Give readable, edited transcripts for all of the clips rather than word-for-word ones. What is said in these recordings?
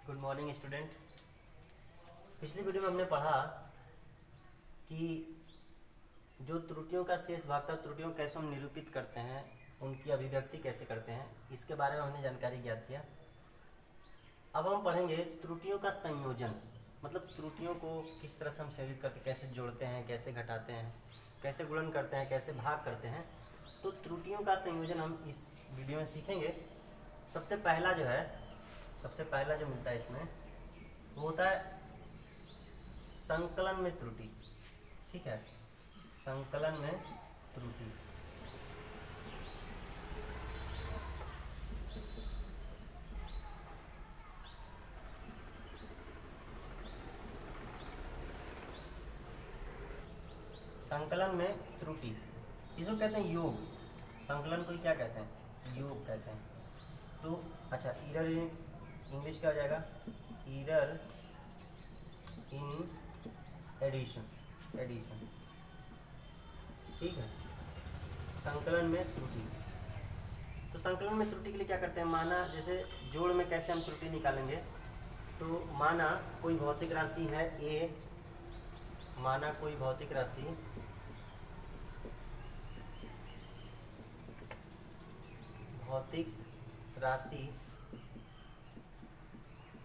Good morning student. पिछली video में हमने पढ़ा कि जो त्रुटियों का शेष भाग था, त्रुटियों को कैसे हम निरूपित करते हैं, उनकी अभिव्यक्ति कैसे करते हैं, इसके बारे में हमने जानकारी ज्ञात किया। अब हम पढ़ेंगे त्रुटियों का संयोजन, मतलब त्रुटियों को किस तरह से हम संयोजित करते हैं, कैसे जोड़ते हैं, कैसे घटाते हैं, कैसे गुणन करते हैं, कैसे भाग करते हैं। तो त्रुटियों का संयोजन हम इस वीडियो में सीखेंगे। सबसे पहला जो मिलता है इसमें वो होता है संकलन में त्रुटि। ठीक है, संकलन में त्रुटि। संकलन में त्रुटि इसको कहते हैं योग। संकलन को क्या कहते हैं? योग कहते हैं। तो अच्छा, एरर इन इंग्लिश क्या हो जाएगा? Error in addition. ठीक है, संकलन में त्रुटि। तो संकलन में त्रुटि के लिए क्या करते हैं? माना जैसे जोड़ में कैसे हम त्रुटि निकालेंगे, तो माना कोई भौतिक राशि है a, माना कोई भौतिक राशि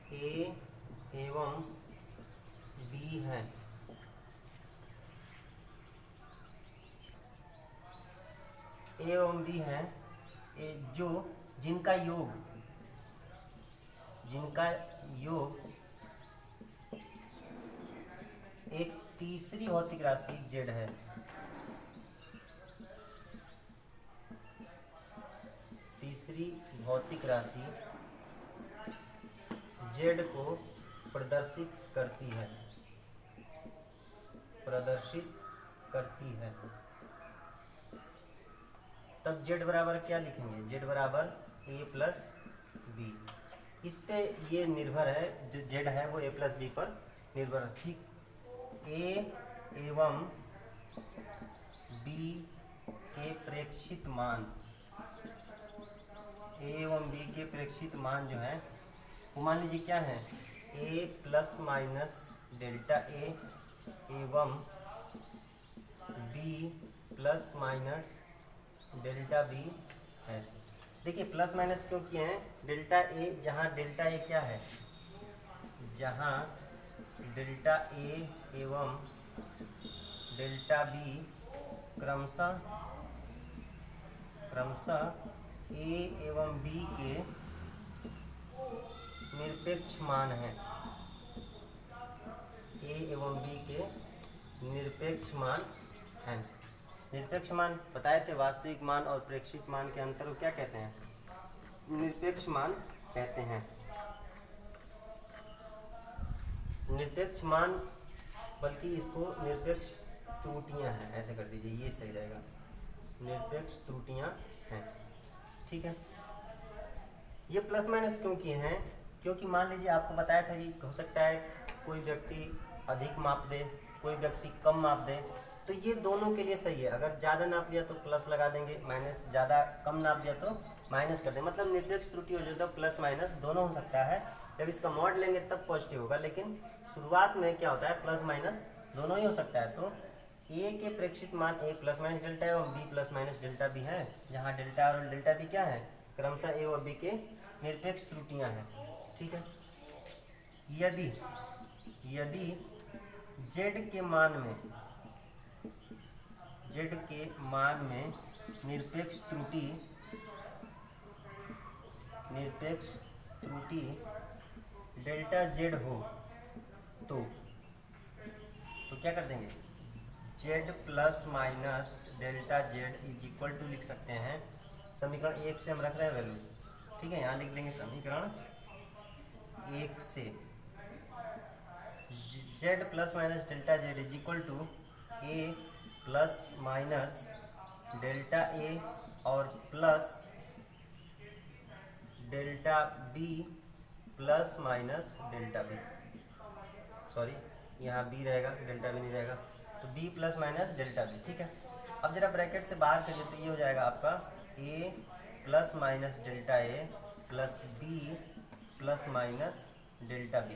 a एवं b है। a एवं b है जो जिनका योग एक तीसरी भौतिक राशि z है। तीसरी भौतिक राशि z को प्रदर्शित करती है। तब z बराबर क्या लिखेंगे? z बराबर a प्लस बी। इस पे ये निर्भर है, जो z है वो a प्लस बी पर निर्भर है। ठीक, a एवं b के प्रेक्षित मान जो है वो मान लीजिए क्या है? a plus minus delta a एवं b plus minus delta b है। देखिए प्लस माइनस क्यों किए हैं? डेल्टा a, जहाँ डेल्टा a क्या है? जहाँ डेल्टा a एवं डेल्टा b क्रमशः a एवं b के निरपेक्ष मान है। a एवं b के निरपेक्ष मान हैं। निरपेक्ष मान बताए थे, वास्तविक मान और प्रेक्षित मान के अंतर को क्या कहते हैं? निरपेक्ष मान कहते हैं। निरपेक्ष मान, बल्कि इसको निरपेक्ष त्रुटियां हैं, ऐसे कर दीजिए, ये सही रहेगा। निरपेक्ष त्रुटियां हैं। ठीक है, ये प्लस माइनस क्यों किए हैं? क्योंकि मान लीजिए आपको बताया था कि हो सकता है कोई व्यक्ति अधिक माप दे, कोई व्यक्ति कम माप दे, तो ये दोनों के लिए सही है। अगर ज़्यादा नाप लिया तो प्लस लगा देंगे, माइनस, ज़्यादा कम नाप दिया तो माइनस कर देंगे। मतलब निरपेक्ष त्रुटि हो जाए तो प्लस माइनस दोनों हो सकता है। जब इसका मॉड लेंगे तब पॉजिटिव होगा, लेकिन शुरुआत में क्या होता है? प्लस माइनस दोनों ही हो सकता है। तो a के प्रेक्षित मान a प्लस माइनस डेल्टा है और b plus minus delta b है, जहाँ डेल्टा और डेल्टा b क्या है? क्रमशः a और b के निरपेक्ष त्रुटियां हैं। ठीक है, यदि z के मान में निरपेक्ष त्रुटि डेल्टा z हो तो क्या कर देंगे? z plus minus delta z is equal to लिख सकते हैं, समीकरण 1 से हम रख रहे हैं वैल्यू। ठीक है, यहाँ लिख लेंगे समीकरण 1 से z plus minus delta z is equal to a plus minus delta a और plus delta b plus minus delta b। Sorry, यहाँ b रहेगा, डेल्टा b नहीं रहेगा, तो b plus minus delta b। ठीक है, अब जरा ब्रैकेट से बाहर करिए तो ये हो जाएगा आपका a plus minus delta a plus b plus minus delta B.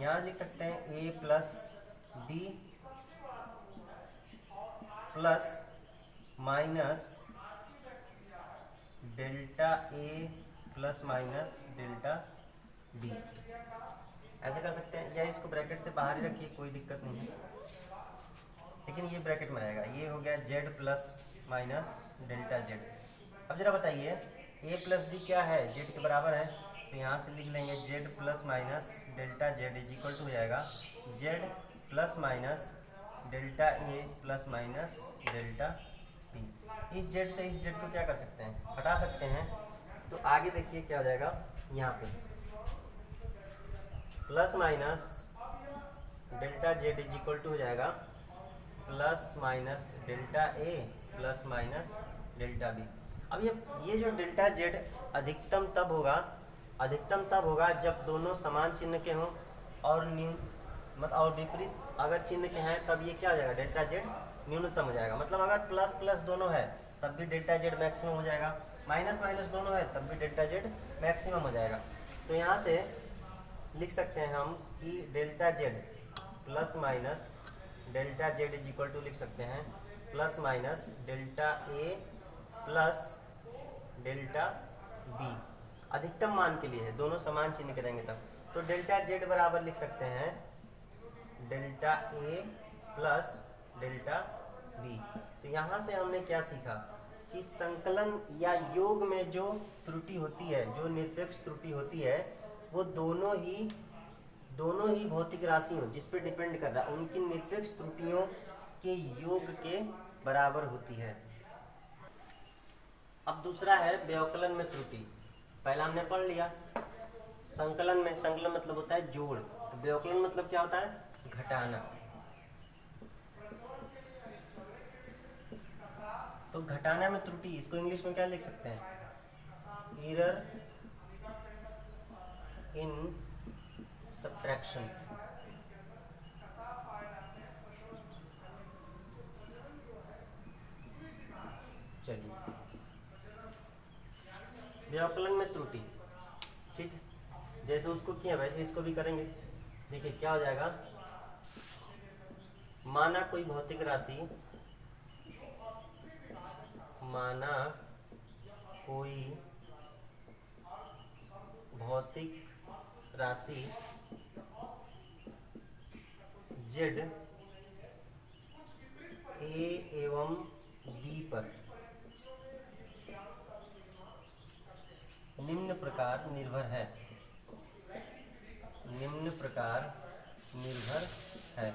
यहाँ लिख सकते हैं A plus B plus minus delta A plus minus delta B, ऐसे कर सकते हैं। या इसको ब्रैकेट से बाहर ही रखिए, कोई दिक्कत नहीं है, लेकिन ये ब्रैकेट में रहेगा। ये हो गया Z plus minus delta Z. अब जरा बताइए ए प्लस बी क्या है, जेड के बराबर है, तो यहाँ से लिख लेंगे Z plus minus delta Z is equal to हो जाएगा जेड प्लस माइनस डेल्टा ए प्लस माइनस डेल्टा बी। इस जेड से इस जेड को क्या कर सकते हैं, हटा सकते हैं। तो आगे देखिए क्या हो जाएगा, यहाँ पे plus minus delta Z is equal to हो जाएगा प्लस माइनस डेल्टा ए प्लस माइनस डेल्टा बी। अब ये जो डेल्टा जेड अधिकतम तब होगा जब दोनों समान चिन्ह के हों और और विपरीत अगर चिन्ह के हैं, तब ये क्या हो जाएगा, डेल्टा जेड न्यूनतम हो जाएगा। मतलब अगर प्लस प्लस दोनों है तब भी डेल्टा जेड मैक्सिमम हो जाएगा, माइनस माइनस दोनों है तब भी डेल्टा जेड मैक्सिमम हो जाएगा। तो यहाँ से लिख सकते हैं हम कि delta z plus minus delta Z is equal to लिख सकते हैं प्लस माइनस डेल्टा ए प्लस डेल्टा बी। अधिकतम मान के लिए है, दोनों समान चिन्ह करेंगे तब। तो डेल्टा जेड बराबर लिख सकते हैं delta A plus delta B. तो यहाँ से हमने क्या सीखा कि संकलन या योग में जो त्रुटि होती है, जो निरपेक्ष त्रुटि होती है, वो दोनों ही भौतिक राशियों जिस पे डिपेंड कर रहा है उनकी निरपेक्ष त्रुटियों के योग के बराबर होती है। अब दूसरा है व्यवकलन में त्रुटि। पहला हमने पढ़ लिया संकलन में, संकलन मतलब होता है जोड़, तो व्यवकलन मतलब क्या होता है, घटाना। तो घटाना में त्रुटि, इसको इंग्लिश में क्या लिख सकते हैं, एरर इन सब्ट्रैक्शन। चलिए, व्यवकलन में त्रुटि, ठीक है, जैसे उसको किया वैसे इसको भी करेंगे। देखिए क्या हो जाएगा, माना कोई भौतिक राशि, माना कोई भौतिक राशि जेड ए एवं बी पर निम्न प्रकार निर्भर है, निम्न प्रकार निर्भर है।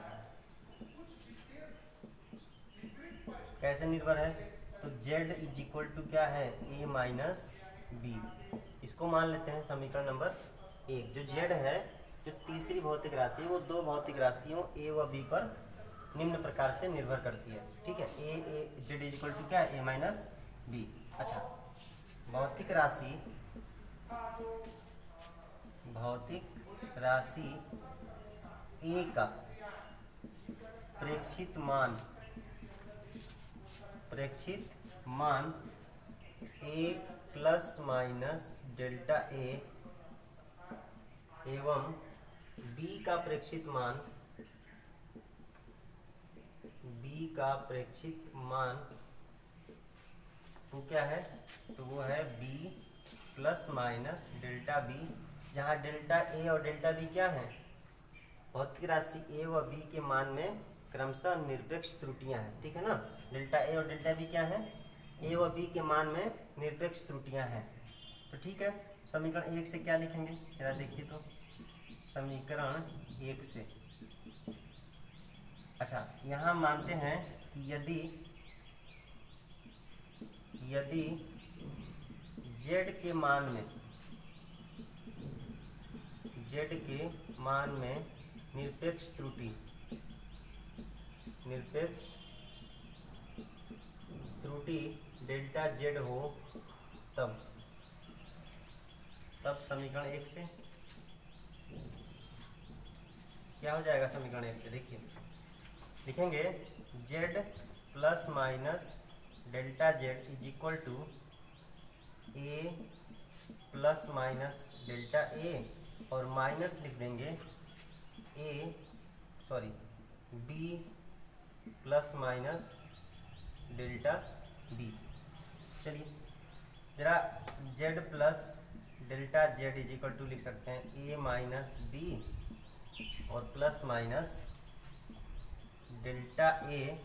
कैसे निर्भर है, तो z इज इक्वल टू क्या है, a माइनस बी। इसको मान लेते हैं समीकरण नंबर 1। जो z है, जो तीसरी भौतिक राशि, वो दो भौतिक राशियों a व b पर निम्न प्रकार से निर्भर करती है, ठीक है। z इज इक्वल टू क्या है, a माइनस बी। अच्छा, भौतिक राशि a का प्रेक्षित मान a plus minus delta a एवं b का प्रेक्षित मान वो क्या है, तो वो है b plus minus delta b, जहाँ डेल्टा a और डेल्टा b क्या है, भौतिक राशि a व b के मान में क्रमशः निरपेक्ष त्रुटियां हैं, ठीक है ना। डेल्टा a और डेल्टा b क्या है, a व b के मान में निरपेक्ष त्रुटियां हैं। तो ठीक है, समीकरण 1 से क्या लिखेंगे, जरा देखिए तो, समीकरण 1 से, अच्छा यहाँ मानते हैं कि यदि z के मान में निरपेक्ष त्रुटि डेल्टा z हो, तब समीकरण 1 से क्या हो जाएगा, समीकरण 1 से देखिए लिखेंगे z plus minus delta z is equal to a plus minus delta a और माइनस लिख देंगे b plus minus delta b. चलिए जरा z plus delta Z is equal to लिख सकते हैं ए माइनस बी और प्लस माइनस डेल्टा ए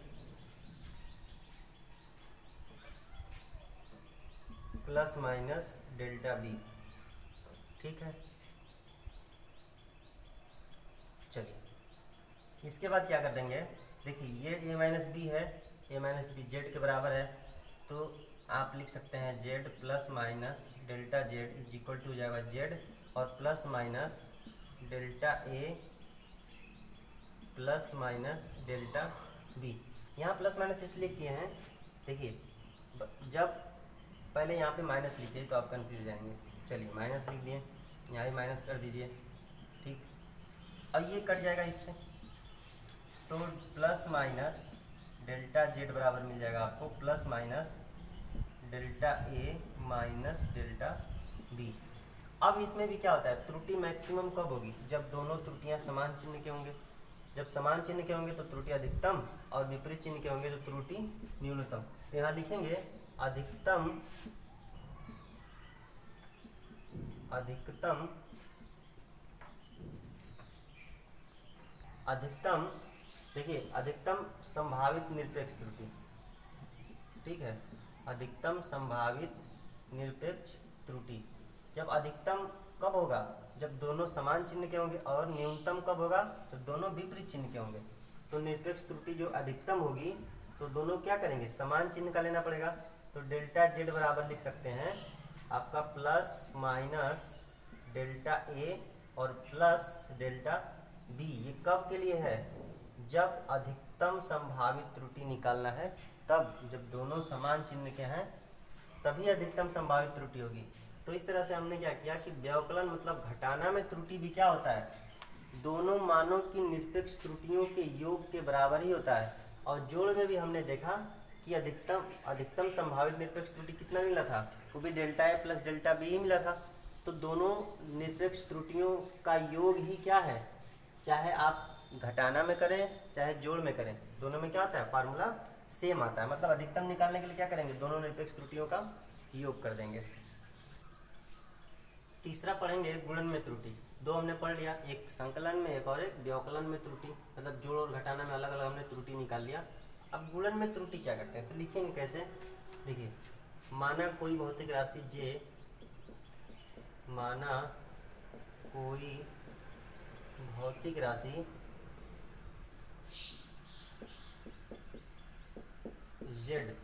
plus minus delta B. ठीक है, चलिए इसके बाद क्या कर देंगे, देखिए ये ए माइनस बी है, ए माइनस बी जेड के बराबर है, तो आप लिख सकते हैं z plus minus delta Z is equal to हो जाएगा जेड और प्लस माइनस डेल्टा ए प्लस माइनस डेल्टा बी। यहाँ प्लस माइनस इसलिए किए हैं, देखिए जब पहले यहाँ पे माइनस लिखे तो आप कन्फ्यूज जाएंगे। चलिए माइनस लिख दिए, यहाँ भी माइनस कर दीजिए। ठीक, अब ये कट जाएगा इससे, तो प्लस माइनस डेल्टा जेड बराबर मिल जाएगा आपको प्लस माइनस डेल्टा ए माइनस डेल्टा बी। अब इसमें भी क्या होता है, त्रुटि मैक्सिमम कब होगी, जब दोनों त्रुटियां समान चिन्ह के होंगे। जब समान चिन्ह के होंगे तो त्रुटि अधिकतम और विपरीत चिन्ह के होंगे तो त्रुटि न्यूनतम। तो यहाँ लिखेंगे अधिकतम देखिए अधिकतम संभावित निरपेक्ष त्रुटि। ठीक है, अधिकतम संभावित निरपेक्ष त्रुटि जब अधिकतम कब होगा, जब दोनों समान चिन्ह के होंगे, और न्यूनतम कब होगा, तो दोनों विपरीत चिन्ह के होंगे। तो निरपेक्ष त्रुटि जो अधिकतम होगी तो दोनों क्या करेंगे, समान चिन्ह का लेना पड़ेगा। तो डेल्टा जेड बराबर लिख सकते हैं आपका प्लस माइनस डेल्टा ए और प्लस डेल्टा बी। ये कब के लिए है, जब अधिकतम संभावित त्रुटि निकालना है, तब जब दोनों समान चिन्ह के हैं तभी अधिकतम संभावित त्रुटि होगी। तो इस तरह से हमने क्या किया कि व्यवकलन मतलब घटाना में त्रुटि भी क्या होता है, दोनों मानों की निरपेक्ष त्रुटियों के योग के बराबर ही होता है। और जोड़ में भी हमने देखा कि अधिकतम संभावित निरपेक्ष त्रुटि कितना मिला था, वो भी delta A plus delta B ही मिला था। तो दोनों निरपेक्ष त्रुटियों का योग ही क्या है, चाहे आप घटाना में करें चाहे जोड़ में करें, दोनों में क्या आता है, फार्मूला सेम आता है। मतलब अधिकतम निकालने के लिए क्या करेंगे, दोनों निरपेक्ष त्रुटियों का योग कर देंगे। तीसरा पढ़ेंगे गुणन में त्रुटि। दो हमने पढ़ लिया, एक संकलन में एक और एक व्यवकलन में त्रुटि, मतलब जोड़ और घटाना में अलग अलग हमने त्रुटि निकाल लिया। अब गुणन में त्रुटि क्या करते हैं, तो लिखेंगे कैसे, देखिए माना कोई भौतिक राशि जे, माना कोई भौतिक राशि जेड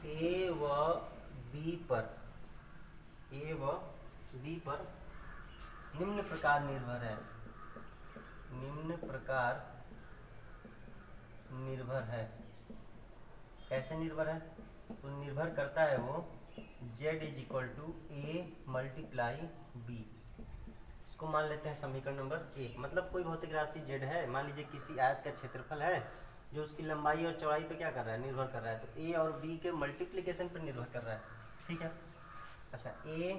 ए व बी पर निम्न प्रकार निर्भर है। कैसे निर्भर है, तो निर्भर करता है वो z is equal to A multiply B. इसको मान लेते हैं समीकरण नंबर 1। मतलब कोई भौतिक राशि z है, मान लीजिए किसी आयत का क्षेत्रफल है जो उसकी लंबाई और चौड़ाई पे क्या कर रहा है, निर्भर कर रहा है। तो a और b के मल्टीप्लिकेशन पर निर्भर कर रहा है। ठीक है, अच्छा a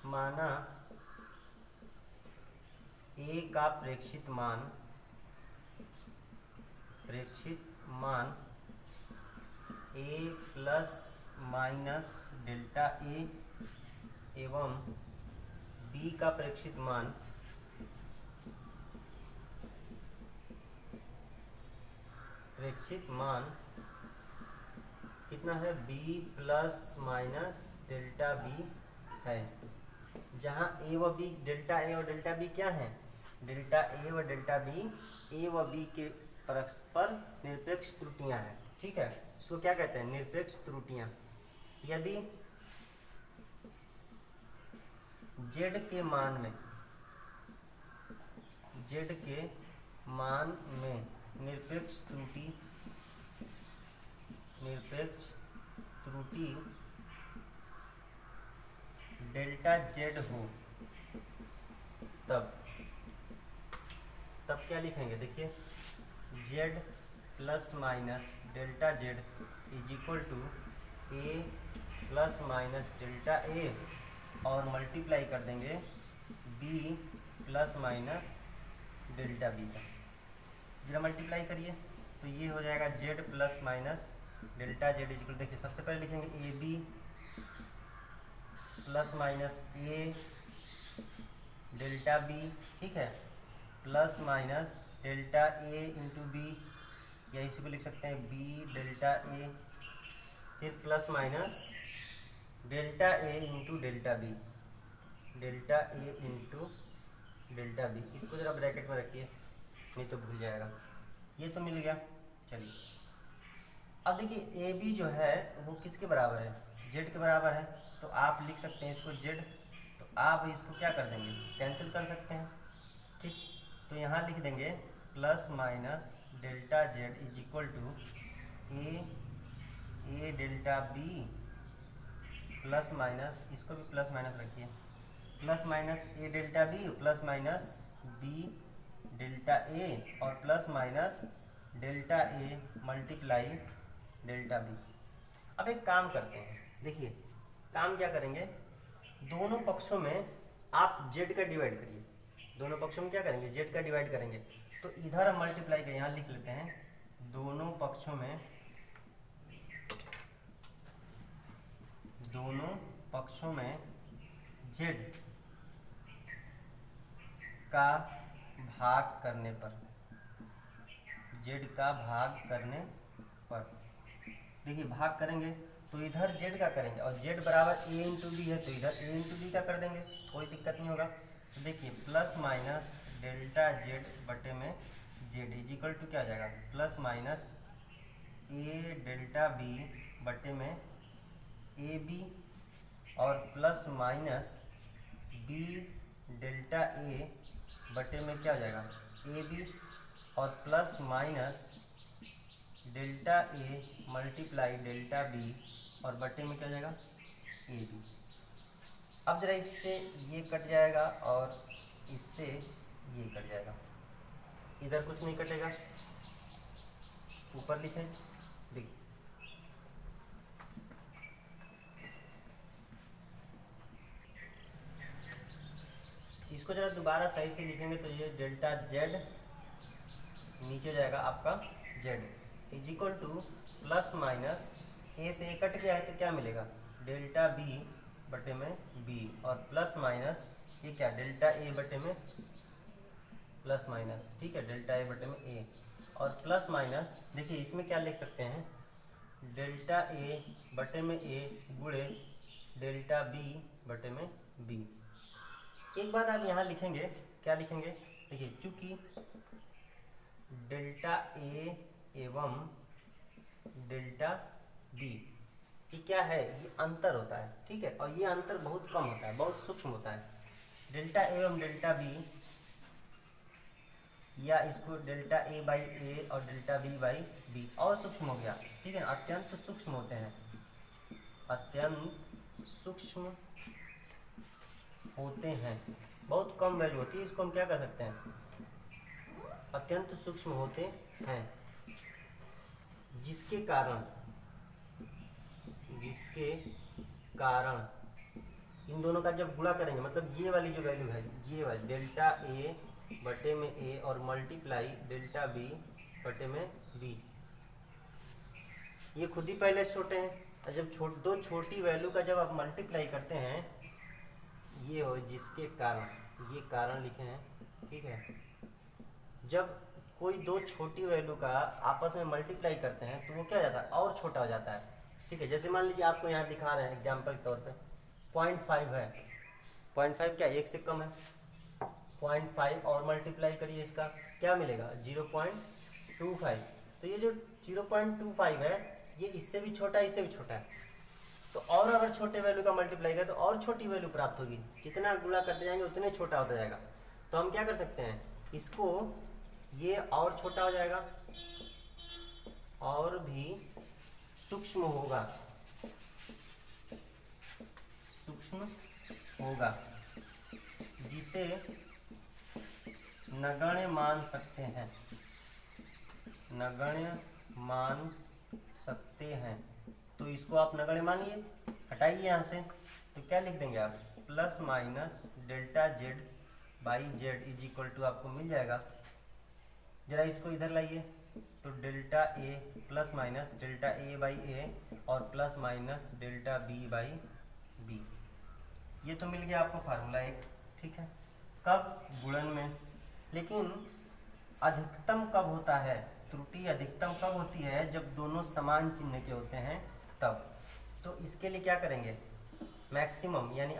माना a का प्रेक्षित मान a प्लस माइनस डेल्टा ए एवं b का प्रेक्षित मान कितना है, b plus minus delta b है। जहाँ a व b, डेल्टा a और डेल्टा b क्या है, डेल्टा a व डेल्टा b a व b के परस्पर निरपेक्ष त्रुटियां हैं। ठीक है, इसको क्या कहते हैं, निरपेक्ष त्रुटियां। यदि z के मान में निरपेक्ष त्रुटि डेल्टा z हो, तब क्या लिखेंगे, देखिए z plus minus delta z is equal to A plus minus delta A और मल्टीप्लाई कर देंगे b plus minus delta b का। जरा मल्टीप्लाई करिए तो ये हो जाएगा z plus minus delta z equal, देखिए सबसे पहले लिखेंगे A B plus minus A delta B, ठीक है, plus minus delta A into B, या इसी को लिख सकते हैं बी डेल्टा ए, फिर plus minus delta A into delta B, delta A into delta B. इसको जरा ब्रैकेट में रखिए नहीं तो भूल जाएगा। ये तो मिल गया। चलिए अब देखिए ए बी जो है वो किसके बराबर है, जेड के बराबर है, तो आप लिख सकते हैं इसको जेड, तो आप इसको क्या कर देंगे, कैंसिल कर सकते हैं, ठीक। तो यहाँ लिख देंगे plus minus delta Z is equal to A delta B plus minus, इसको भी प्लस माइनस रखिए, plus minus A delta B plus minus B delta A और plus minus delta A multiply delta B. अब एक काम करते हैं, देखिए काम क्या करेंगे, दोनों पक्षों में आप z का डिवाइड करिए, दोनों पक्षों में क्या करेंगे, z का डिवाइड करेंगे, तो इधर हम मल्टीप्लाई करें, यहाँ लिख लेते हैं दोनों पक्षों में z का भाग करने पर, z का भाग करने पर, देखिए भाग करेंगे तो इधर z का करेंगे और z बराबर a इंटू बी है तो इधर a इंटू बी का कर देंगे, कोई दिक्कत नहीं होगा। तो देखिए प्लस माइनस डेल्टा z बटे में z इज इक्वल टू क्या आ जाएगा, plus minus a delta b बटे में ए बी और plus minus b delta a बटे में क्या आ जाएगा, ए बी और plus minus delta A multiply delta B और बटे में क्या जाएगा, ए बी। अब जरा इससे ये कट जाएगा और इससे ये कट जाएगा, इधर कुछ नहीं कटेगा, ऊपर लिखें, देखिए इसको जरा दोबारा सही से लिखेंगे तो ये डेल्टा जेड नीचे जाएगा आपका z is equal to plus minus A से ए कट गया है तो क्या मिलेगा, डेल्टा बी बटे में b और प्लस माइनस ये क्या डेल्टा ए बटे में प्लस माइनस, ठीक है, डेल्टा ए बटे में a और प्लस माइनस, देखिए इसमें क्या लिख सकते हैं, डेल्टा ए बटे में a गुणे डेल्टा b बटे में b। एक बात आप यहाँ लिखेंगे, क्या लिखेंगे, देखिए चूंकि डेल्टा ए एवं डेल्टा बी ये क्या है, ये अंतर होता है, ठीक है, और ये अंतर बहुत कम होता है, बहुत सूक्ष्म होता है। डेल्टा ए एवं डेल्टा बी, या इसको डेल्टा ए बाई ए और डेल्टा बी बाई बी और सूक्ष्म हो गया, ठीक है, अत्यंत सूक्ष्म होते हैं, अत्यंत सूक्ष्म होते हैं, बहुत कम वैल्यू होती है, इसको हम क्या कर सकते हैं, अत्यंत सूक्ष्म होते हैं, जिसके कारण इन दोनों का जब गुणा करेंगे, मतलब ये वाली जो वैल्यू है, ये वाली डेल्टा ए बटे में ए और मल्टीप्लाई डेल्टा बी बटे में बी, ये खुद ही पहले छोटे हैं, और जब दो छोटी वैल्यू का जब आप मल्टीप्लाई करते हैं, ये हो जिसके कारण, ये कारण लिखे हैं, ठीक है, जब कोई दो छोटी वैल्यू का आपस में मल्टीप्लाई करते हैं तो वो क्या हो जाता है, और छोटा हो जाता है, ठीक है। जैसे मान लीजिए आपको यहाँ दिखा रहे हैं एग्जाम्पल के तौर पे 0.5 है, 0.5 क्या एक से कम है, 0.5 और मल्टीप्लाई करिए इसका क्या मिलेगा 0.25, तो ये जो 0.25 है ये इससे भी छोटा है, इससे भी छोटा है, तो और अगर छोटे वैल्यू का मल्टीप्लाई करें तो और छोटी वैल्यू प्राप्त होगी, कितना गुणा करते जाएंगे उतने छोटा होता जाएगा। तो हम क्या कर सकते हैं, इसको ये और छोटा हो जाएगा और भी सूक्ष्म होगा, जिसे नगण्य मान सकते हैं, नगण्य मान सकते हैं। तो इसको आप नगण्य मानिए, हटाइए यहाँ से, तो क्या लिख देंगे आप, plus minus delta Z by Z is equal to आपको मिल जाएगा, जरा इसको इधर लाइए, तो delta A plus minus delta A by A और plus minus delta B by B, ये तो मिल गया आपको फार्मूला एक। ठीक है, कब? गुणन में। लेकिन अधिकतम कब होता है? त्रुटि अधिकतम कब होती है? जब दोनों समान चिन्ह के होते हैं तब। तो इसके लिए क्या करेंगे? मैक्सिमम यानी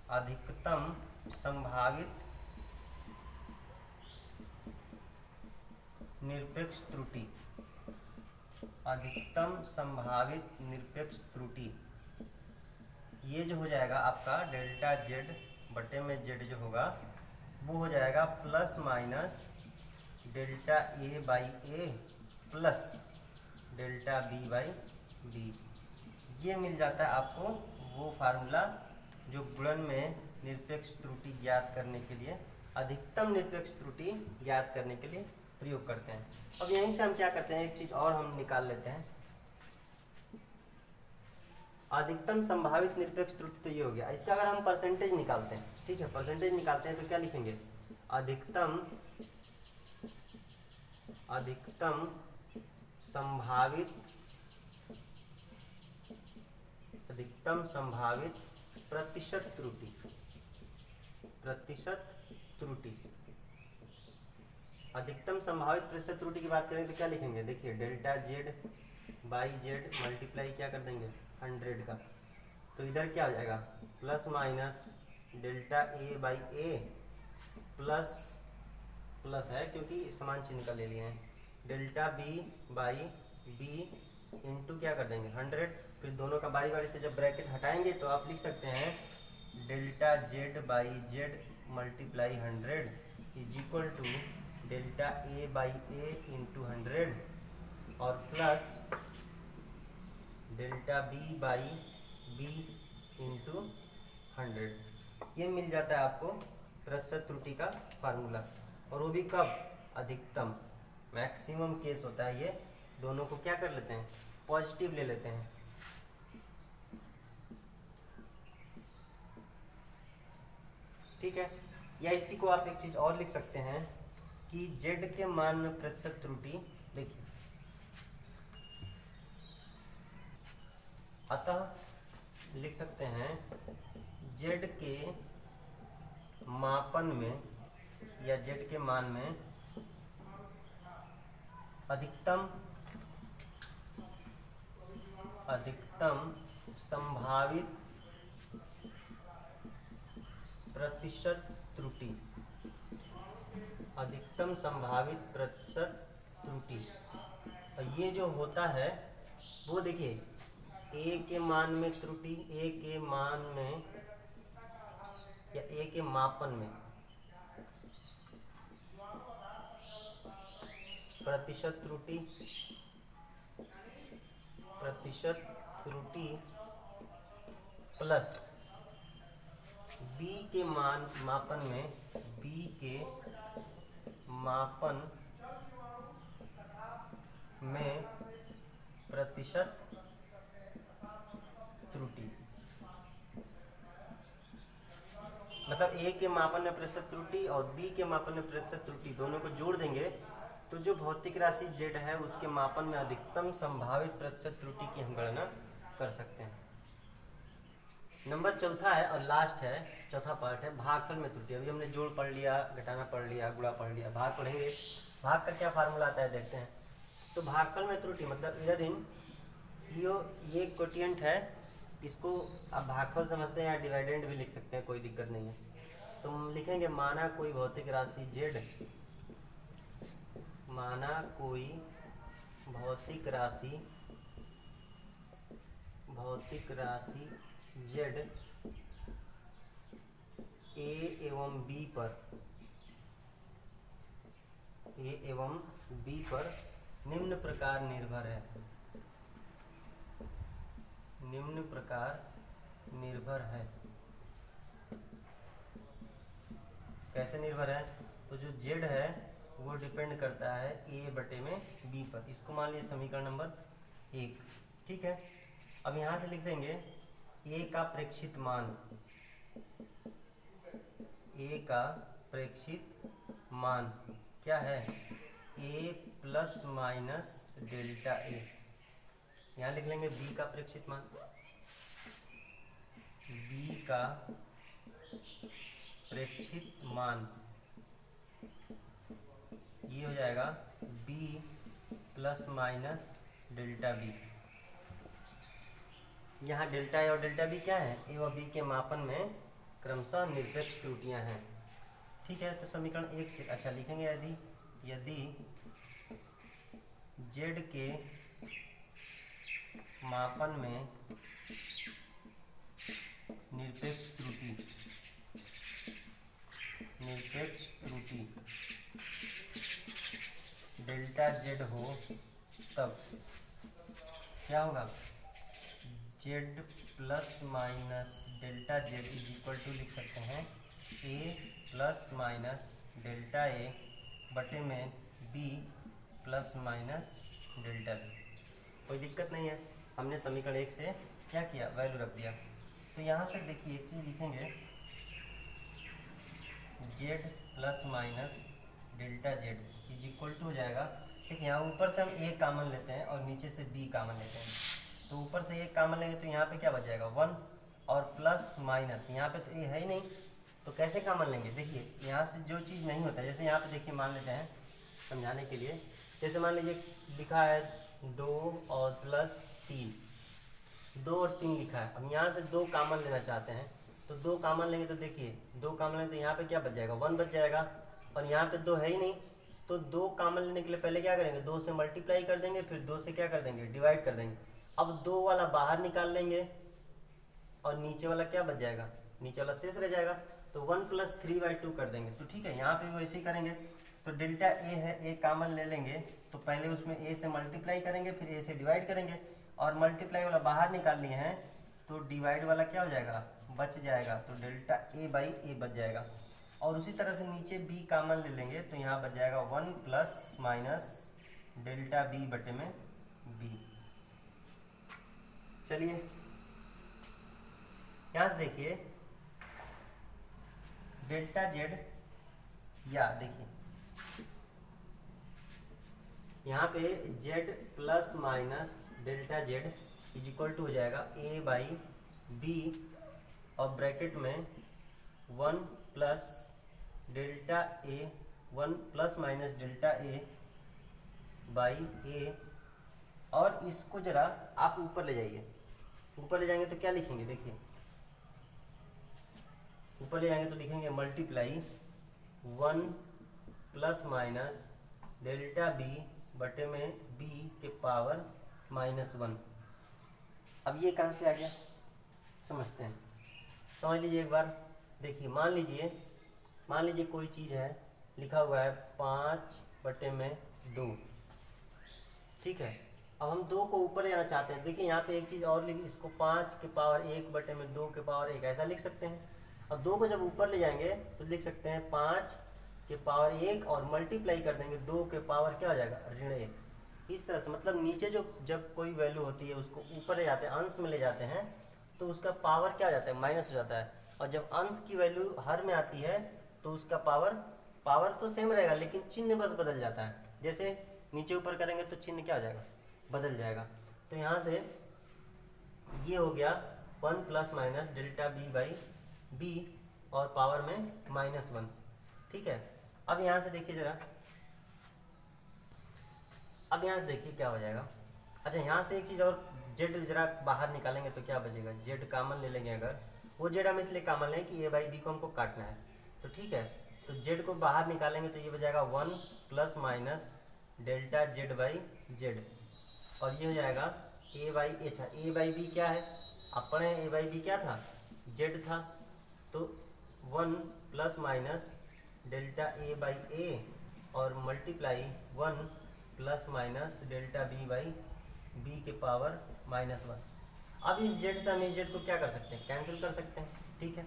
अधिकतम संभावित निरपेक्ष त्रुटि, अधिकतम संभावित निरपेक्ष त्रुटि, ये जो हो जाएगा आपका डेल्टा जेड बटे में जेड जो होगा वो हो जाएगा plus minus delta A by A plus delta B by B. ये मिल जाता है आपको वो फार्मूला जो गुणन में निरपेक्ष त्रुटि ज्ञात करने के लिए, अधिकतम निरपेक्ष त्रुटि ज्ञात करने के लिए प्रयोग करते हैं। अब यहीं से हम क्या करते हैं, एक चीज और हम निकाल लेते हैं। अधिकतम संभावित निरपेक्ष त्रुटि तो ये हो गया, इसका अगर हम परसेंटेज निकालते हैं, ठीक है, परसेंटेज निकालते हैं तो क्या लिखेंगे? अधिकतम संभावित प्रतिशत त्रुटि, अधिकतम संभावित प्रतिशत त्रुटि की बात करें तो क्या लिखेंगे? देखिए delta Z by Z multiply क्या कर देंगे 100 का, तो इधर क्या हो जाएगा plus minus delta A by A plus है क्योंकि समान चिन्ह का ले लिए हैं, delta B by B into क्या कर देंगे 100, फिर दोनों का बारी बारी से जब ब्रैकेट हटाएंगे तो आप लिख सकते हैं delta Z by Z multiply 100 is equal to delta A by A into 100 और plus delta B by B into 100। ये मिल जाता है आपको प्रतिशत त्रुटि का फार्मूला, और वो भी कब? अधिकतम। मैक्सिमम केस होता है ये, दोनों को क्या कर लेते हैं? पॉजिटिव ले लेते हैं। ठीक है, या इसी को आप एक चीज और लिख सकते हैं कि z के मान में प्रतिशत त्रुटि, देखिए अतः लिख सकते हैं z के मापन में या z के मान में अधिकतम संभावित प्रतिशत त्रुटि, अधिकतम संभावित प्रतिशत त्रुटि। और ये जो होता है वो देखिए a के मान में त्रुटि, a के मान में या a के मापन में प्रतिशत त्रुटि प्लस b के मापन में b के मापन में प्रतिशत त्रुटि, मतलब a के मापन में प्रतिशत त्रुटि और b के मापन में प्रतिशत त्रुटि दोनों को जोड़ देंगे तो जो भौतिक राशि z है उसके मापन में अधिकतम संभावित प्रतिशत त्रुटि की हम गणना कर सकते हैं। नंबर चौथा है और लास्ट है, चौथा पार्ट है भागफल में त्रुटि। अभी हमने जोड़ पढ़ लिया, घटाना पढ़ लिया, गुणा पढ़ लिया, भाग पढ़ेंगे। भाग का क्या फार्मूला आता है देखते हैं। तो भागफल में त्रुटि मतलब इधर इन ये कोटिएंट है, इसको आप भागफल समझते हैं या डिवाइडेंड भी लिख सकते हैं, कोई दिक्कत नहीं है। तो हम लिखेंगे माना कोई भौतिक राशि z, माना कोई भौतिक राशि z a एवं b पर निम्न प्रकार निर्भर है। कैसे निर्भर है? तो जो z है वो डिपेंड करता है a बटे में b पर। इसको मान लीजिए समीकरण नंबर 1। ठीक है, अब यहाँ से लिख देंगे ए का प्रेक्षित मान, ए का प्रेक्षित मान क्या है, ए प्लस माइनस डेल्टा ए। यहाँ लिख लेंगे बी का प्रेक्षित मान, बी का प्रेक्षित मान ये हो जाएगा B plus minus delta B. यहाँ डेल्टा ए और डेल्टा बी क्या है, ए और बी के मापन में क्रमशः निरपेक्ष त्रुटियां हैं। ठीक है, तो समीकरण 1 से अच्छा लिखेंगे, यदि जेड के मापन में निरपेक्ष त्रुटि डेल्टा जेड हो तब क्या होगा, Z plus minus delta Z is equal to लिख सकते हैं A plus minus delta A बटे में B plus minus delta B. कोई दिक्कत नहीं है, हमने समीकरण 1 से क्या किया, वैल्यू रख दिया। तो यहाँ से देखिए एक चीज़ लिखेंगे, Z plus minus delta Z is equal to हो जाएगा। ठीक है, यहाँ ऊपर से हम ए कामन लेते हैं और नीचे से बी कामन लेते हैं। तो ऊपर से ए कामन लेंगे तो यहाँ पे क्या बच जाएगा 1, और प्लस माइनस यहाँ पे तो ए है ही नहीं, तो कैसे कामन लेंगे। देखिए यहाँ से जो चीज़ नहीं होता, जैसे यहाँ पे देखिए मान लेते हैं समझाने के लिए, जैसे मान लीजिए लिखा है 2 और प्लस 3, 2 और 3 लिखा है। अब यहाँ से 2 कामन लेना चाहते हैं, तो 2 कामन लेंगे तो देखिए 2 कामन लेंगे तो यहाँ पे क्या बच जाएगा 1 बच जाएगा, और यहाँ पे 2 है ही नहीं, तो 2 कामन लेने के लिए पहले क्या करेंगे 2 से मल्टीप्लाई कर देंगे, फिर 2 से क्या कर देंगे डिवाइड कर देंगे। अब 2 वाला बाहर निकाल लेंगे और नीचे वाला क्या बच जाएगा, नीचे वाला शेष रह जाएगा, तो 1 प्लस 3/2 कर देंगे। तो ठीक है, यहाँ पे भी वैसे ही करेंगे। तो डेल्टा ए है, ए कामन ले लेंगे तो पहले उसमें ए से मल्टीप्लाई करेंगे, फिर ए से डिवाइड करेंगे, और मल्टीप्लाई वाला बाहर निकाल लिए हैं तो डिवाइड वाला क्या हो जाएगा बच जाएगा, तो डेल्टा ए बाई ए बच जाएगा। और उसी तरह से नीचे बी कामन ले लेंगे तो यहाँ बच जाएगा 1 प्लस माइनस डेल्टा बी बटे में बी। चलिए यहाँ से देखिए डेल्टा जेड, या देखिए यहाँ पे Z plus minus delta Z is equal to हो जाएगा ए बाई बी, और ब्रैकेट में 1 plus delta A, 1 plus minus delta A by A. और इसको जरा आप ऊपर ले जाइए, ऊपर ले जाएंगे तो क्या लिखेंगे, देखिए ऊपर ले जाएंगे तो लिखेंगे multiply 1 plus minus delta B बटे में बी के पावर -1। अब ये कहाँ से आ गया समझते हैं, समझ लीजिए एक बार। देखिए मान लीजिए कोई चीज़ है, लिखा हुआ है 5/2, ठीक है। अब हम 2 को ऊपर ले जाना चाहते हैं, देखिए यहाँ पे एक चीज़ और लिखी, इसको 5 के पावर 1/2 के पावर 1 ऐसा लिख सकते हैं। और 2 को जब ऊपर ले जाएंगे तो लिख सकते हैं 5 के पावर 1 और मल्टीप्लाई कर देंगे 2 के पावर क्या हो जाएगा ऋण 1। इस तरह से मतलब नीचे जो जब कोई वैल्यू होती है उसको ऊपर ले जाते हैं, अंश में ले जाते हैं, तो उसका पावर क्या हो जाता है माइनस हो जाता है। और जब अंश की वैल्यू हर में आती है तो उसका पावर तो सेम रहेगा लेकिन चिन्ह बस बदल जाता है। जैसे नीचे ऊपर करेंगे तो चिन्ह क्या हो जाएगा बदल जाएगा। तो यहाँ से ये हो गया 1 plus minus delta B by B और पावर में -1, ठीक है। अब यहाँ से देखिए जरा, अब यहाँ से देखिए क्या हो जाएगा। अच्छा यहाँ से एक चीज़ और, जेड जरा बाहर निकालेंगे तो क्या बचेगा, जेड कामन ले लेंगे। अगर वो जेड हम इसलिए कामन लें कि ए बाई बी को हमको काटना है, तो ठीक है। तो जेड को बाहर निकालेंगे तो ये बचेगा 1 plus minus delta Z by Z, और ये हो जाएगा ए बाई ए। अच्छा ए बाई बी क्या है, आप पढ़े ए बाई बी क्या था, जेड था, तो 1 plus minus delta A by A और multiply 1 plus minus delta B by B के पावर -1। अब इस जेड से हम इस जेड को क्या कर सकते हैं, कैंसिल कर सकते हैं, ठीक है।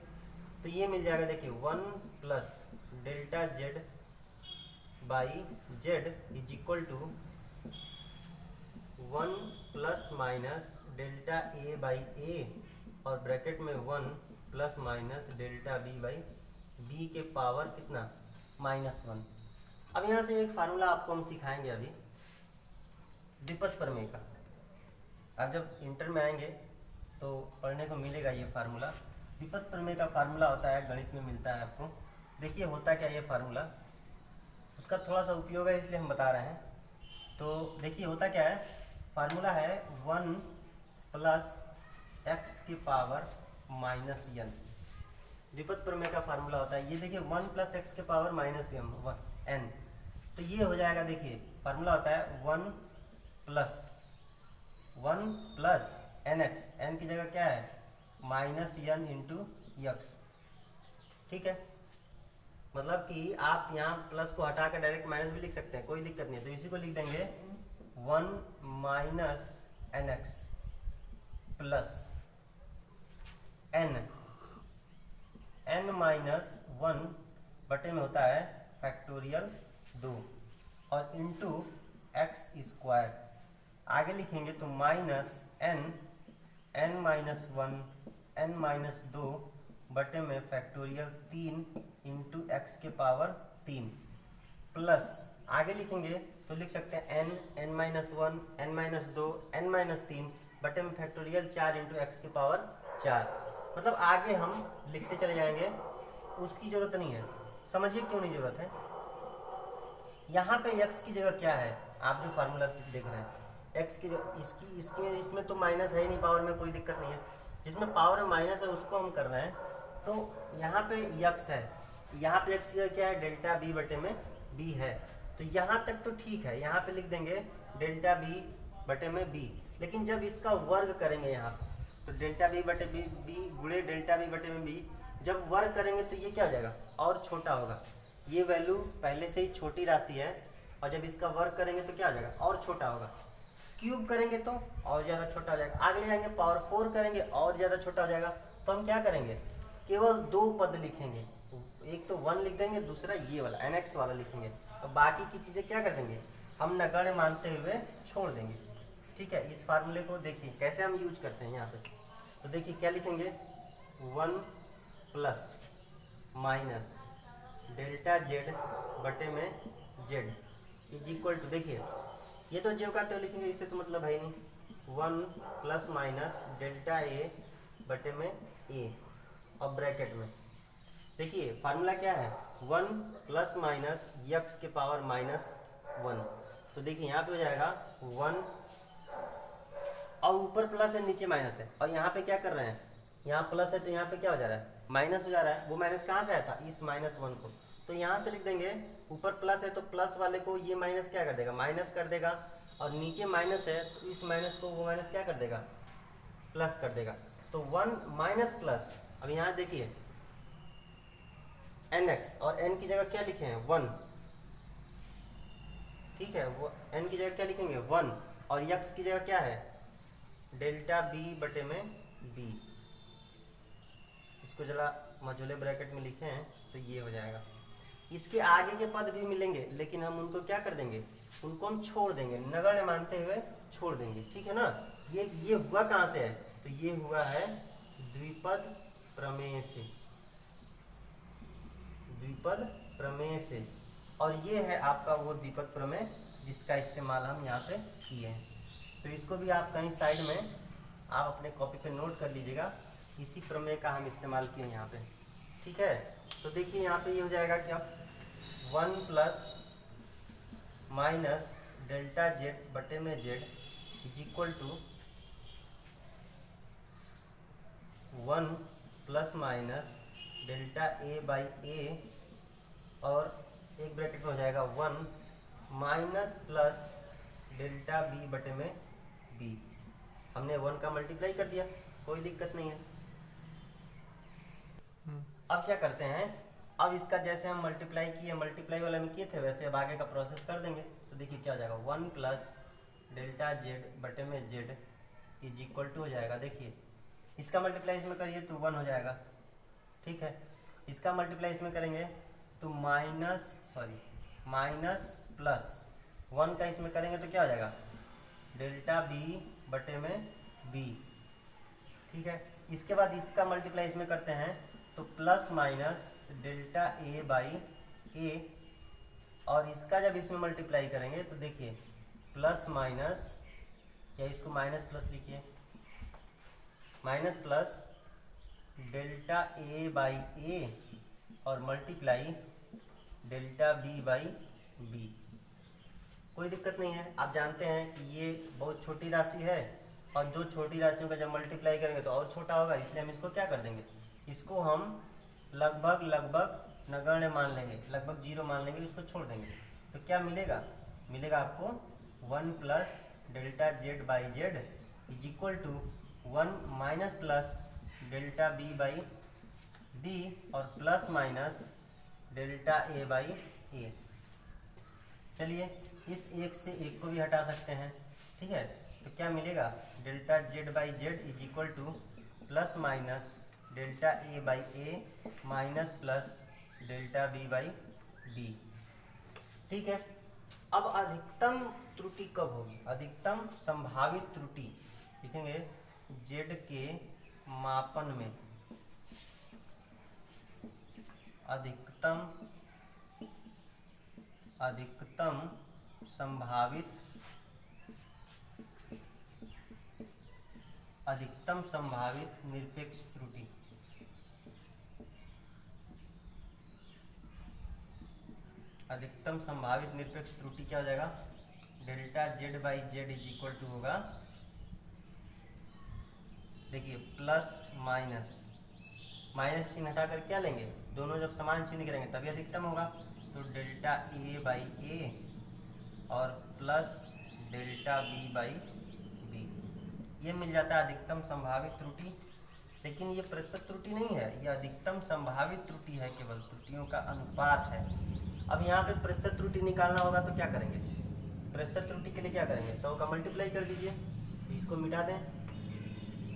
तो ये मिल जाएगा, देखिए 1 plus delta Z by Z is equal to 1 plus minus delta A by A और ब्रैकेट में 1 plus minus delta B by B के पावर कितना -1। अब यहाँ से एक फार्मूला आपको हम सिखाएंगे अभी द्विपद प्रमेय का। अब जब इंटर में आएंगे तो पढ़ने को मिलेगा ये फार्मूला। द्विपद प्रमेय का फार्मूला होता है, गणित में मिलता है आपको। देखिए होता क्या ये फार्मूला, उसका थोड़ा सा उपयोग है इसलिए हम बता रहे हैं। तो देखिए होता क्या है, फार्मूला है 1 प्लस एक्स की पावर -n। द्विपद प्रमेय का फार्मूला होता है ये। देखिए 1 प्लस एक्स के पावर -n, तो ये हो जाएगा। देखिए फार्मूला होता है 1 प्लस nx, n की जगह क्या है -n इंटू यक्स। ठीक है, मतलब कि आप यहाँ प्लस को हटा कर डायरेक्ट माइनस भी लिख सकते हैं, कोई दिक्कत नहीं है। तो इसी को लिख देंगे 1 minus nx plus n minus 1 बटे में होता है फैक्टोरियल 2 और इंटू एक्स स्क्वायर। आगे लिखेंगे तो minus n minus 1 n minus 2 बटे में फैक्टोरियल 3 इंटू एक्स के पावर 3 प्लस आगे लिखेंगे तो लिख सकते हैं n minus 1 n minus 2 n minus 3 बटे में फैक्टोरियल 4 इंटू एक्स के पावर 4। मतलब आगे हम लिखते चले जाएंगे, उसकी जरूरत नहीं है। समझिए क्यों नहीं जरूरत है। यहाँ पे x की जगह क्या है, आप जो फार्मूला देख रहे हैं x की जगह इसमें तो माइनस है ही नहीं, पावर में कोई दिक्कत नहीं है। जिसमें पावर में माइनस है उसको हम कर रहे हैं। तो यहाँ पे x है, यहाँ पे x की जगह क्या है डेल्टा b बटे में b है। तो यहाँ तक तो ठीक है, यहाँ पे लिख देंगे डेल्टा b बटे में b। लेकिन जब इसका वर्ग करेंगे यहाँ पे तो डेल्टा b बटे b गुणे डेल्टा b बटे में b, जब वर्ग करेंगे तो ये क्या हो जाएगा और छोटा होगा। ये वैल्यू पहले से ही छोटी राशि है और जब इसका वर्ग करेंगे तो क्या हो जाएगा और छोटा होगा। क्यूब करेंगे तो और ज़्यादा छोटा हो जाएगा। आगे ले जाएंगे पावर 4 करेंगे और ज़्यादा छोटा हो जाएगा। तो हम क्या करेंगे, केवल 2 पद लिखेंगे, एक तो 1 लिख देंगे, दूसरा ये वाला nx वाला लिखेंगे और बाकी की चीज़ें क्या कर देंगे हम नगण्य मानते हुए छोड़ देंगे। ठीक है, इस फार्मूले को देखिए कैसे हम यूज करते हैं यहाँ पे। तो देखिए क्या लिखेंगे 1 प्लस माइनस डेल्टा जेड बटे में जेड इज इक्वल टू, देखिए ये तो जो का तो लिखेंगे, इससे तो मतलब है ही नहीं। 1 प्लस माइनस डेल्टा ए बटे में ए और ब्रैकेट में देखिए फार्मूला क्या है 1 प्लस माइनस यक्स के पावर -1। तो देखिए यहाँ पे हो जाएगा 1 और ऊपर प्लस है नीचे माइनस है और यहाँ पे क्या कर रहे हैं, यहाँ प्लस है तो यहाँ पे क्या हो जा रहा है माइनस हो जा रहा है। वो माइनस कहाँ से आया था, इस -1 को। तो यहाँ से लिख देंगे ऊपर प्लस है तो प्लस वाले को ये माइनस क्या कर देगा माइनस कर देगा, और नीचे माइनस है तो इस माइनस को वो माइनस क्या कर देगा प्लस कर देगा। तो 1 माइनस प्लस, अब यहाँ देखिए nx और n की जगह क्या लिखे हैं 1। ठीक है, वो n की जगह क्या लिखेंगे 1 और x की जगह क्या है डेल्टा b बटे में b। इसको जरा मझोले ब्रैकेट में लिखे हैं तो ये हो जाएगा। इसके आगे के पद भी मिलेंगे लेकिन हम उनको क्या कर देंगे, उनको हम छोड़ देंगे, नगण्य मानते हुए छोड़ देंगे। ठीक है ना। ये हुआ कहाँ से है, तो ये हुआ है द्विपद प्रमेय से, द्विपद प्रमेय से। और ये है आपका वो द्विपद प्रमेय जिसका इस्तेमाल हम यहाँ पे किए हैं। तो इसको भी आप कहीं साइड में आप अपने कॉपी पे नोट कर लीजिएगा, इसी प्रमेय का हम इस्तेमाल किए यहाँ पे। ठीक है, तो देखिए यहाँ पे ये हो जाएगा क्या 1 प्लस माइनस डेल्टा जेड बटे में Z is equal to 1 plus minus delta A by A और एक ब्रैकेट में हो जाएगा 1 माइनस प्लस डेल्टा बी बटे में बी। हमने 1 का मल्टीप्लाई कर दिया, कोई दिक्कत नहीं है। अब क्या करते हैं, अब इसका जैसे हम मल्टीप्लाई किए, मल्टीप्लाई वाला में किए थे वैसे अब आगे का प्रोसेस कर देंगे। तो देखिए क्या हो जाएगा 1 प्लस डेल्टा जेड बटे में जेड इज इक्वल टू हो जाएगा, देखिए इसका मल्टीप्लाई इसमें करिए तो 1 हो जाएगा। ठीक है, इसका मल्टीप्लाई इसमें करेंगे तो माइनस प्लस 1 का इसमें करेंगे तो क्या हो जाएगा डेल्टा बी बटे में बी। ठीक है, इसके बाद इसका मल्टीप्लाई इसमें करते हैं तो plus minus delta A by A, और इसका जब इसमें मल्टीप्लाई करेंगे तो देखिए प्लस माइनस, या इसको माइनस प्लस लिखिए, minus plus delta A by A और multiply delta B by B. कोई दिक्कत नहीं है, आप जानते हैं कि ये बहुत छोटी राशि है और दो छोटी राशियों का जब मल्टीप्लाई करेंगे तो और छोटा होगा, इसलिए हम इसको क्या कर देंगे, इसको हम लगभग नगण्य मान लेंगे, लगभग जीरो मान लेंगे, इसको छोड़ देंगे। तो क्या मिलेगा, मिलेगा आपको 1 plus delta Z by Z is equal to 1 minus plus delta B by B और plus minus delta A by A. चलिए इस एक से एक को भी हटा सकते हैं, ठीक है। तो क्या मिलेगा, delta Z by Z is equal to plus minus delta A by A minus plus delta B by B, ठीक है। अब अधिकतम त्रुटि कब होगी, अधिकतम संभावित त्रुटि लिखेंगे जेड के मापन में, अधिकतम संभावित निरपेक्ष त्रुटि, अधिकतम संभावित निरपेक्ष त्रुटि क्या हो जाएगा, delta Z by Z is equal to होगा, देखिए प्लस माइनस, माइनस चिन्ह हटाकर क्या लेंगे, दोनों जब समान चिन्ह करेंगे तभी अधिकतम होगा। तो डेल्टा ए बाई ए और plus delta B by B, ये मिल जाता है अधिकतम संभावित त्रुटि। लेकिन ये प्रतिशत त्रुटि नहीं है, ये अधिकतम संभावित त्रुटि है, केवल त्रुटियों का अनुपात है। अब यहाँ पे प्रतिशत त्रुटि निकालना होगा तो क्या करेंगे, प्रतिशत त्रुटि के लिए क्या करेंगे, 100 का मल्टीप्लाई कर दीजिए, तो इसको मिटा दें,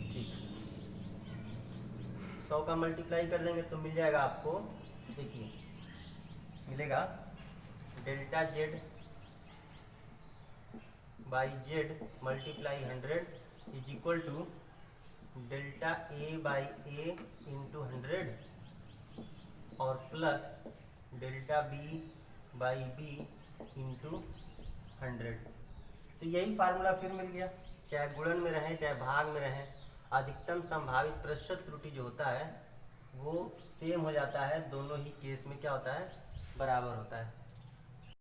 ठीक, 100 का मल्टीप्लाई कर देंगे तो मिल जाएगा आपको, देखिए मिलेगा delta Z by Z multiply 100 is equal to delta A by A into 100 और plus delta B by B into 100। तो यही फार्मूला फिर मिल गया, चाहे गुणन में रहे चाहे भाग में रहे, अधिकतम संभावित प्रतिशत त्रुटि जो होता है वो सेम हो जाता है, दोनों ही केस में क्या होता है, बराबर होता है।